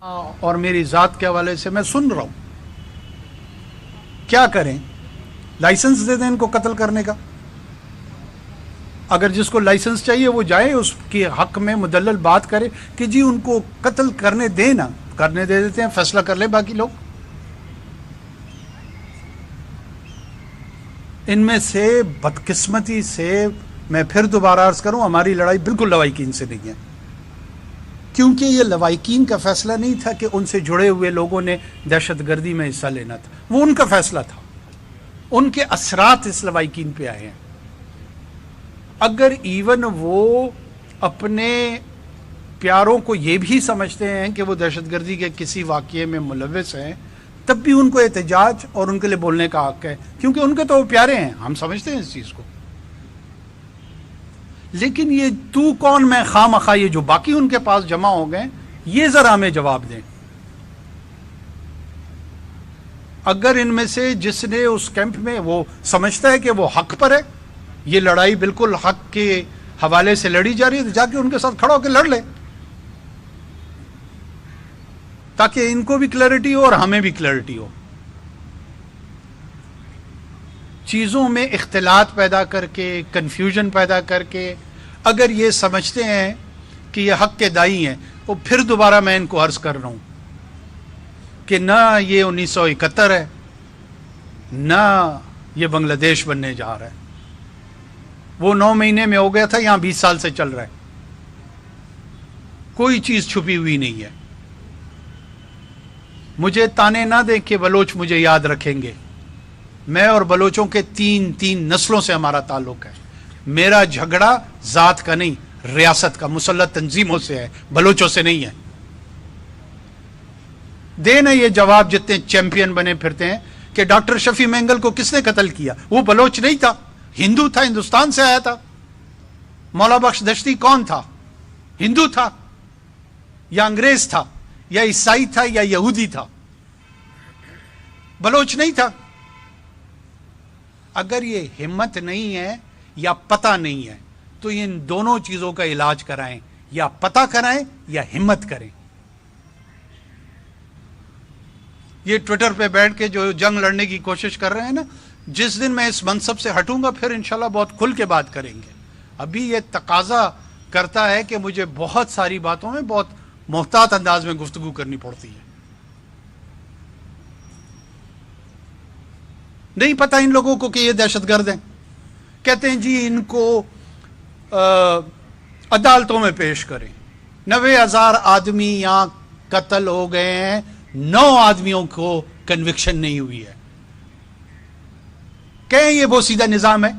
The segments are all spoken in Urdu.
اور میری ذات کے حوالے سے میں سن رہا ہوں. کیا کریں؟ لائسنس دے دیں ان کو قتل کرنے کا. اگر جس کو لائسنس چاہیے وہ جائے اس کے حق میں مدلل بات کرے کہ جی ان کو قتل کرنے دیں نا، کرنے دے دیتے ہیں، فیصلہ کر لیں باقی لوگ. ان میں سے بدقسمتی سے میں پھر دوبارہ عرض کروں، ہماری لڑائی بالکل لوائقین سے نہیں ہے، کیونکہ یہ لوائقین کا فیصلہ نہیں تھا کہ ان سے جڑے ہوئے لوگوں نے دہشت گردی میں حصہ لینا تھا. وہ ان کا فیصلہ تھا، ان کے اثرات اس لوائقین پہ آئے ہیں. اگر ایون وہ اپنے پیاروں کو یہ بھی سمجھتے ہیں کہ وہ دہشت گردی کے کسی واقعے میں ملوث ہیں، تب بھی ان کو احتجاج اور ان کے لیے بولنے کا حق ہے، کیونکہ ان کے تو وہ پیارے ہیں. ہم سمجھتے ہیں اس چیز کو. لیکن یہ تو کون میں خواہ مخواہ یہ جو باقی ان کے پاس جمع ہو گئے، یہ ذرا ہمیں جواب دیں. اگر ان میں سے جس نے اس کیمپ میں وہ سمجھتا ہے کہ وہ حق پر ہے، یہ لڑائی بالکل حق کے حوالے سے لڑی جا رہی ہے، تو جا کے ان کے ساتھ کھڑا ہو کے لڑ لے، تاکہ ان کو بھی کلیئرٹی ہو اور ہمیں بھی کلیئرٹی ہو. چیزوں میں اختلاط پیدا کر کے، کنفیوژن پیدا کر کے اگر یہ سمجھتے ہیں کہ یہ حق کے دائی ہیں، وہ پھر دوبارہ میں ان کو عرض کر رہا ہوں کہ نہ یہ 1971 ہے، نہ یہ بنگلہ دیش بننے جا رہا ہے. وہ 9 مہینے میں ہو گیا تھا، یہاں 20 سال سے چل رہا ہے. کوئی چیز چھپی ہوئی نہیں ہے. مجھے تانے نہ دیں کہ بلوچ مجھے یاد رکھیں گے. میں اور بلوچوں کے تین نسلوں سے ہمارا تعلق ہے. میرا جھگڑا ذات کا نہیں، ریاست کا، مسلح تنظیموں سے ہے، بلوچوں سے نہیں ہے. دینا یہ جواب جتنے چیمپئن بنے پھرتے ہیں کہ ڈاکٹر شفیع مینگل کو کس نے قتل کیا؟ وہ بلوچ نہیں تھا، ہندو تھا، ہندوستان سے آیا تھا. مولا بخش دشتی کون تھا؟ ہندو تھا یا انگریز تھا یا عیسائی تھا یا یہودی تھا، بلوچ نہیں تھا. اگر یہ ہمت نہیں ہے یا پتہ نہیں ہے تو ان دونوں چیزوں کا علاج کرائیں، یا پتہ کرائیں یا ہمت کریں. یہ ٹویٹر پہ بیٹھ کے جو جنگ لڑنے کی کوشش کر رہے ہیں نا، جس دن میں اس منصب سے ہٹوں گا پھر انشاءاللہ بہت کھل کے بات کریں گے. ابھی یہ تقاضا کرتا ہے کہ مجھے بہت ساری باتوں میں بہت محتاط انداز میں گفتگو کرنی پڑتی ہے. نہیں پتہ ان لوگوں کو کہ یہ دہشت گرد ہیں. کہتے ہیں جی ان کو عدالتوں میں پیش کریں. 90,000 آدمی یہاں قتل ہو گئے ہیں، 9 آدمیوں کو کنوکشن نہیں ہوئی ہے. کہیں یہ وہ سیدھا نظام ہے؟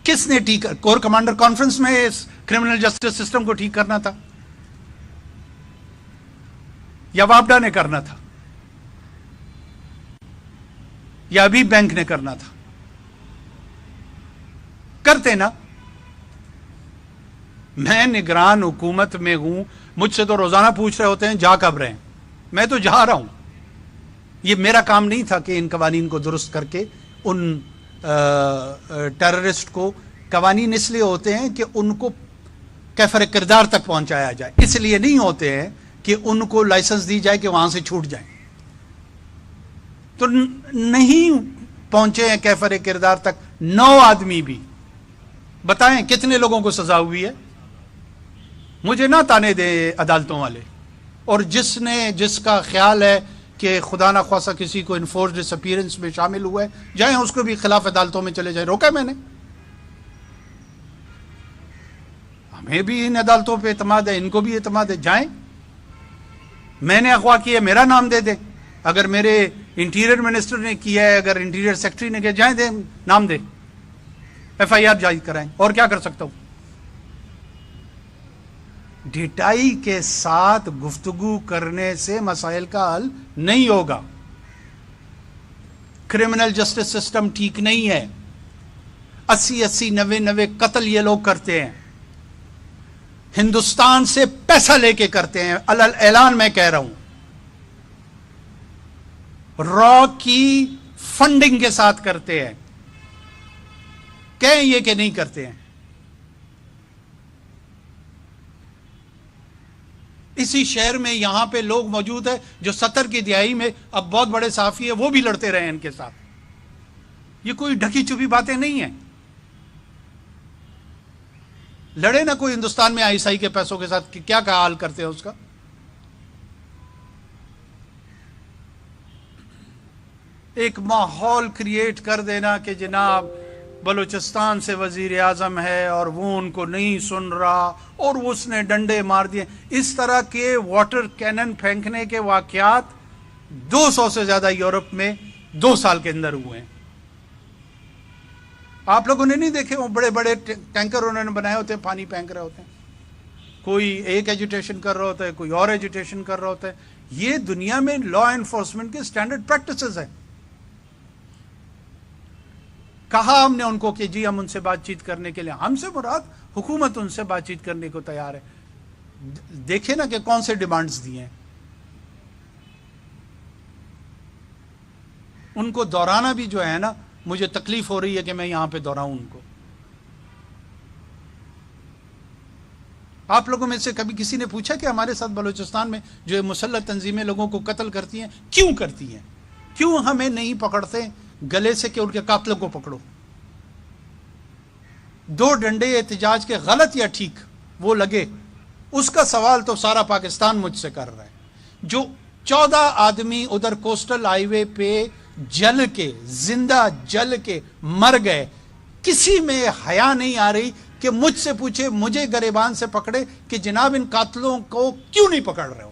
کس نے ٹھیک؟ کور کمانڈر کانفرنس میں اس کرمنل جسٹس سسٹم کو ٹھیک کرنا تھا یا واپڈا نے کرنا تھا یا ابھی بینک نے کرنا تھا؟ کرتے نا. میں نگران حکومت میں ہوں، مجھ سے تو روزانہ پوچھ رہے ہوتے ہیں جا کب رہے ہیں. میں تو جا رہا ہوں. یہ میرا کام نہیں تھا کہ ان قوانین کو درست کر کے ان ٹیررسٹ کو، قوانین اس لیے ہوتے ہیں کہ ان کو کیفر کردار تک پہنچایا جائے، اس لیے نہیں ہوتے ہیں کہ ان کو لائسنس دی جائے کہ وہاں سے چھوٹ جائیں. تو نہیں پہنچے ہیں کیفر کردار تک 9 آدمی بھی. بتائیں کتنے لوگوں کو سزا ہوئی ہے؟ مجھے نہ تانے دیں عدالتوں والے. اور جس کا خیال ہے کہ خدا نہ خواصہ کسی کو انفورس ڈس اپیرنس میں شامل ہوا ہے، جائیں اس کو بھی خلاف عدالتوں میں چلے جائیں. روکا میں نے؟ ہمیں بھی ان عدالتوں پہ اعتماد ہے، ان کو بھی اعتماد ہے. جائیں. میں نے اغوا کیا، میرا نام دے دیں. اگر میرے انٹیریئر منسٹر نے کیا ہے، اگر انٹیریئر سیکرٹری نے کیا، جائیں دیں، نام دیں، FIR جاری کرائیں. اور کیا کر سکتا ہوں؟ ڈٹائی کے ساتھ گفتگو کرنے سے مسائل کا حل نہیں ہوگا. کرمنل جسٹس سسٹم ٹھیک نہیں ہے. 80 90 قتل یہ لوگ کرتے ہیں، ہندوستان سے پیسہ لے کے کرتے ہیں. علل اعلان میں کہہ رہا ہوں، را کی فنڈنگ کے ساتھ کرتے ہیں. کہیں یہ کہ نہیں کرتے ہیں. اسی شہر میں یہاں پہ لوگ موجود ہیں جو 70 کی دہائی میں اب بہت بڑے صحافی ہیں، وہ بھی لڑتے رہے ان کے ساتھ۔ یہ کوئی ڈھکی چھپی باتیں نہیں ہیں۔ لڑے نہ کوئی ہندوستان میں آئی ایس آئی کے پیسوں کے ساتھ، کیا حال کرتے ہیں اس کا۔ ایک ماحول کریٹ کر دینا کہ جناب بلوچستان سے وزیر اعظم ہے اور وہ ان کو نہیں سن رہا اور اس نے ڈنڈے مار دیے، اس طرح کے واٹر کینن پھینکنے کے واقعات 200 سے زیادہ یورپ میں 2 سال کے اندر ہوئے ہیں۔ آپ لوگوں نے نہیں دیکھے وہ بڑے بڑے ٹینکر انہوں نے بنائے ہوتے ہیں، پانی پھینک رہے ہوتے ہیں، کوئی ایک ایجوٹیشن کر رہا ہوتا ہے، کوئی اور ایجوٹیشن کر رہا ہوتا ہے۔ یہ دنیا میں لا انفورسمنٹ کے سٹینڈرڈ پریکٹسز ہیں۔ کہا ہم نے ان کو کہ جی ہم ان سے بات چیت کرنے کے لیے، ہم سے مراد حکومت ان سے بات چیت کرنے کو تیار ہے۔ دیکھیں نا کہ کون سے ڈیمانڈز دیے ہیں۔ ان کو دورانا بھی جو ہے نا، مجھے تکلیف ہو رہی ہے کہ میں یہاں پہ دوہراؤں ان کو۔ آپ لوگوں میں سے کبھی کسی نے پوچھا کہ ہمارے ساتھ بلوچستان میں جو مسلح تنظیمیں لوگوں کو قتل کرتی ہیں کیوں کرتی ہیں؟ کیوں ہمیں نہیں پکڑتے گلے سے کہ ان کے قاتلوں کو پکڑو؟ 2 ڈنڈے احتجاج کے غلط یا ٹھیک وہ لگے، اس کا سوال تو سارا پاکستان مجھ سے کر رہا ہے۔ جو 14 آدمی ادھر کوسٹل ہائی وے پہ جل کے، زندہ جل کے مر گئے، کسی میں حیا نہیں آ رہی کہ مجھ سے پوچھے، مجھے گریبان سے پکڑے کہ جناب ان قاتلوں کو کیوں نہیں پکڑ رہے ہو؟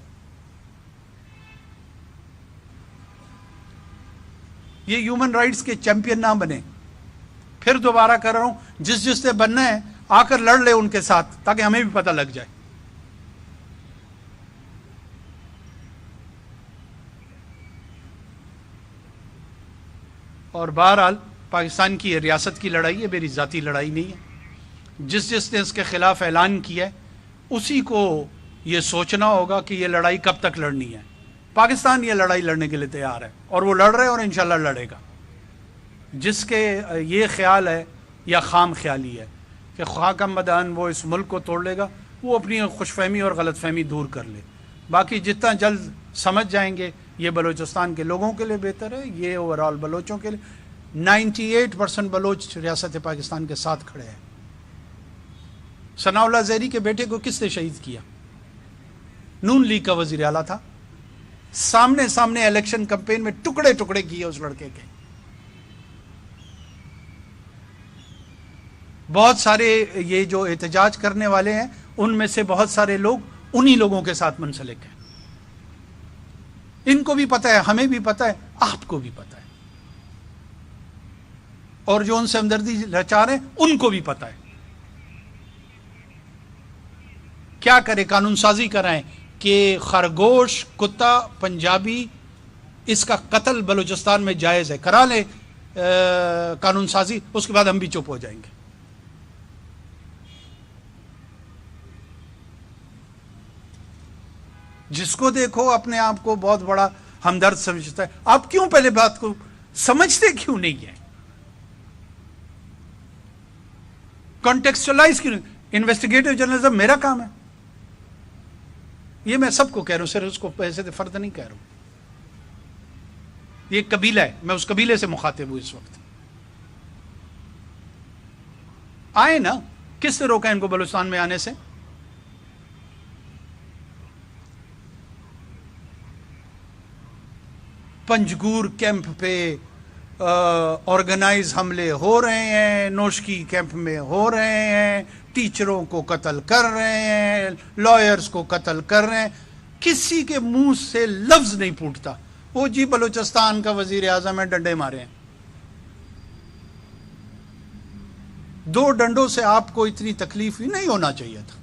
یہ ہیومن رائٹس کے چیمپئن نہ بنے۔ پھر دوبارہ کر رہا ہوں، جس نے بننا ہے آ کر لڑ لے ان کے ساتھ، تاکہ ہمیں بھی پتہ لگ جائے۔ اور بہرحال پاکستان کی یہ ریاست کی لڑائی ہے، میری ذاتی لڑائی نہیں ہے۔ جس نے اس کے خلاف اعلان کیا ہے اسی کو یہ سوچنا ہوگا کہ یہ لڑائی کب تک لڑنی ہے۔ پاکستان یہ لڑائی لڑنے کے لیے تیار ہے اور وہ لڑ رہے ہیں اور انشاءاللہ لڑے گا۔ جس کے یہ خیال ہے یا خام خیالی ہے کہ خاکم مدان وہ اس ملک کو توڑ لے گا، وہ اپنی خوش فہمی اور غلط فہمی دور کر لے۔ باقی جتنا جلد سمجھ جائیں گے یہ بلوچستان کے لوگوں کے لیے بہتر ہے، یہ اوورال بلوچوں کے لیے۔ 98% بلوچ ریاست پاکستان کے ساتھ کھڑے ہیں۔ ثناء اللہ زہری کے بیٹے کو کس نے شہید کیا؟ نون لیگ کا وزیر اعلیٰ تھا، سامنے الیکشن کمپین میں ٹکڑے ٹکڑے کیے اس لڑکے کے۔ بہت سارے یہ جو احتجاج کرنے والے ہیں ان میں سے بہت سارے لوگ انہی لوگوں کے ساتھ منسلک ہیں۔ ان کو بھی پتہ ہے، ہمیں بھی پتہ ہے، آپ کو بھی پتہ ہے، اور جو ان سے ہمدردی رچا رہے ہیں ان کو بھی پتہ ہے۔ کیا کرے؟ قانون سازی کرائیں کہ خرگوش، کتا، پنجابی، اس کا قتل بلوچستان میں جائز ہے، کرا لے قانون سازی، اس کے بعد ہم بھی چپ ہو جائیں گے۔ جس کو دیکھو اپنے آپ کو بہت بڑا ہمدرد سمجھتا ہے۔ آپ کیوں پہلے بات کو سمجھتے کیوں نہیں ہے؟ کانٹیکسچلائز کیوں نہیں؟ انویسٹیگیٹو جرنلزم میرا کام ہے، یہ میں سب کو کہہ رہا ہوں، صرف اس کو پیسے سے فرد نہیں کہہ رہا ہوں۔ یہ قبیلہ ہے، میں اس قبیلے سے مخاطب ہوں اس وقت۔ آئے نا، کس نے روکا ان کو بلوچستان میں آنے سے؟ پنجگور کیمپ پہ آرگنائز حملے ہو رہے ہیں، نوشکی کیمپ میں ہو رہے ہیں، ٹیچروں کو قتل کر رہے ہیں، لائرز کو قتل کر رہے ہیں، کسی کے منہ سے لفظ نہیں پھوٹتا۔ وہ جی بلوچستان کا وزیر اعظم ہے، ڈنڈے مارے ہیں۔ 2 ڈنڈوں سے آپ کو اتنی تکلیف ہی نہیں ہونا چاہیے تھا۔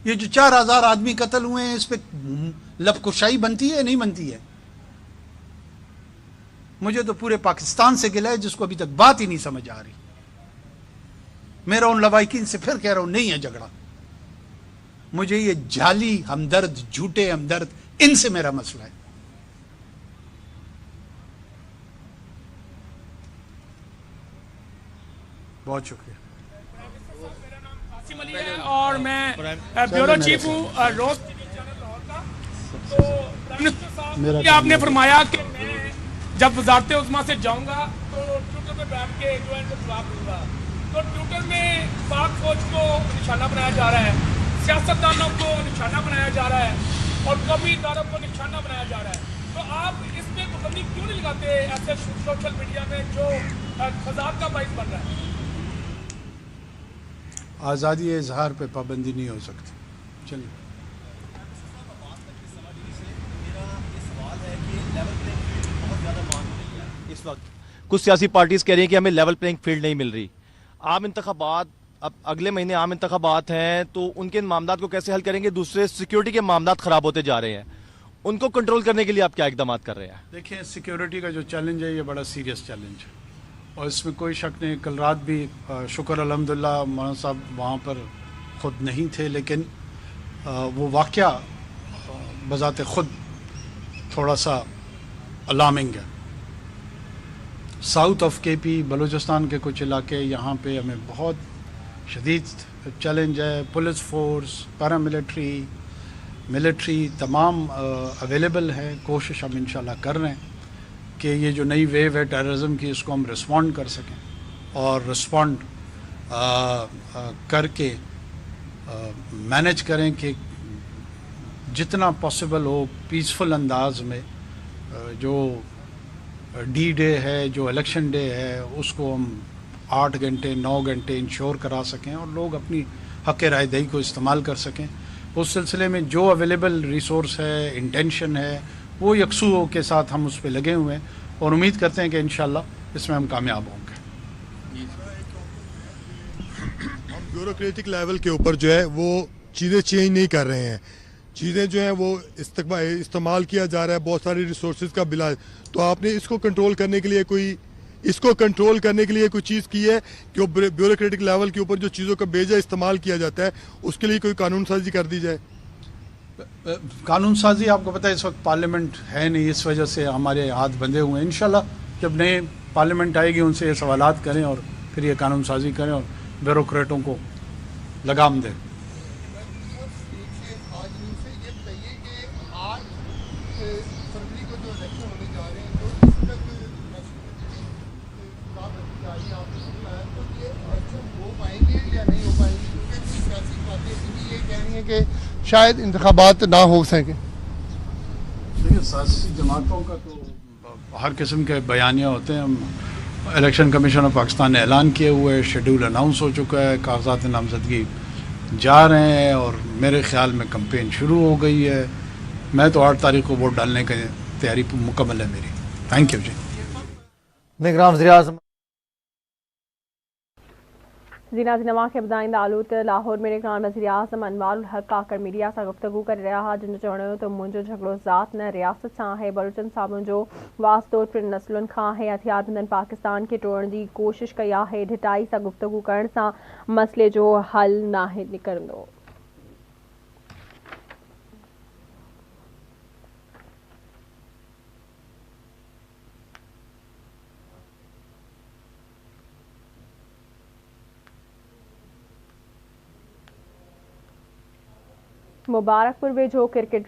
یہ جو 4000 آدمی قتل ہوئے ہیں، اس پہ لب کشائی بنتی ہے نہیں بنتی ہے؟ مجھے تو پورے پاکستان سے گلہ ہے جس کو ابھی تک بات ہی نہیں سمجھ آ رہی۔ میرا ان لوائقین سے پھر کہہ رہا ہوں، نہیں ہے جھگڑا، مجھے یہ جعلی ہمدرد، جھوٹے ہمدرد، ان سے میرا مسئلہ ہے۔ بہت شکریہ۔ میرا نام قاسم علی ہے اور میں بیورو چیف ہوں روز میرا آپ نے فرمایا کہ میں جب وزارت عظمیٰ سے جاؤں گا تو ٹویٹر پہ بیٹھ کے جو ہے ان کو جواب دوں گا. تو ٹویٹر میں پاک فوج کو نشانہ بنایا جا رہا ہے, سیاستدانوں کو نشانہ بنایا جا رہا ہے, اور قومی اداروں کو نشانہ بنایا جا رہا ہے. تو آپ اس پہ پابندی کیوں نہیں لگاتے ایسے سوشل میڈیا میں جو فساد کا باعث بن رہا ہے؟ آزادی اظہار پہ پابندی نہیں ہو سکتی. چلیے. اس وقت کچھ سیاسی پارٹیز کہہ رہی ہیں کہ ہمیں لیول پلینگ فیلڈ نہیں مل رہی. عام انتخابات اب اگلے مہینے عام انتخابات ہیں, تو ان کے معاملات کو کیسے حل کریں گے؟ دوسرے سیکیورٹی کے معاملات خراب ہوتے جا رہے ہیں, ان کو کنٹرول کرنے کے لیے آپ کیا اقدامات کر رہے ہیں؟ دیکھیں, سیکیورٹی کا جو چیلنج ہے یہ بڑا سیریس چیلنج ہے, اور اس میں کوئی شک نہیں. کل رات بھی شکر الحمدللہ مولانا صاحب وہاں پر خود نہیں تھے, لیکن وہ واقعہ بذات خود تھوڑا سا الارمنگ ہے. ساؤتھ آف کے پی, بلوچستان کے کچھ علاقے, یہاں پہ ہمیں بہت شدید چیلنج ہے. پولیس فورس, پیراملٹری, ملٹری تمام اویلیبل ہے. کوشش ہم انشاءاللہ کر رہے ہیں کہ یہ جو نئی ویو ہے ٹیررزم کی, اس کو ہم رسپونڈ کر سکیں, اور رسپونڈ کر کے مینیج کریں کہ جتنا پاسبل ہو پیسفل انداز میں جو ڈی ڈے ہے, جو الیکشن ڈے ہے, اس کو ہم 8 گھنٹے 9 گھنٹے انشور کرا سکیں, اور لوگ اپنی حق رائے دہی کو استعمال کر سکیں. اس سلسلے میں جو اویلیبل ریسورس ہے, انٹینشن ہے, وہ یکسو کے ساتھ ہم اس پہ لگے ہوئے ہیں, اور امید کرتے ہیں کہ انشاءاللہ اس میں ہم کامیاب ہوں گے. ہم بیوروکریٹک لیول کے اوپر جو ہے وہ چیزیں چینج نہیں کر رہے ہیں. چیزیں جو ہیں وہ استعمال کیا جا رہا ہے, بہت ساری ریسورسز کا بلا. تو آپ نے اس کو کنٹرول کرنے کے لیے کوئی چیز کی ہے کہ بیوروکریٹک لیول کے اوپر جو چیزوں کا بیجا استعمال کیا جاتا ہے اس کے لیے کوئی قانون سازی کر دی جائے؟ قانون سازی آپ کو پتہ ہے اس وقت پارلیمنٹ ہے نہیں, اس وجہ سے ہمارے ہاتھ بندھے ہوئے ہیں. انشاءاللہ جب نئے پارلیمنٹ آئے گی ان سے یہ سوالات کریں, اور پھر یہ قانون سازی کریں, اور بیوروکریٹوں کو لگام دیں. کہ شاید انتخابات نہ ہو سکیں. دیکھیے, سیاسی جماعتوں کا تو ہر قسم کے بیانیہ ہوتے ہیں. الیکشن کمیشن آف پاکستان نے اعلان کیے ہوئے, شیڈول اناؤنس ہو چکا ہے, کاغذات نامزدگی جا رہے ہیں, اور میرے خیال میں کمپین شروع ہو گئی ہے. میں تو 8 تاریخ کو ووٹ ڈالنے کی تیاری مکمل ہے میری. تھینک یو جی. نگران وزیر اعظم ناظرین نما کے بدائندہ آلود لاہور میں نگران وزیر اعظم انوار الحق کاکڑ میڈیا سے گفتگو کر رہا, جن چوڑو تو منجو جھگڑو ذات نہ ریاست سان ہے. بلوچن صاحب جو واسطو ٹن نسلن کھان ہے ہتھیار بندن پاکستان کے ٹوڑن کی کوشش کیا ہے. ڈھٹائی سے گفتگو کرن سے مسئلے جو حل نہ نکرندو. مبارک پور میں جو کرکٹ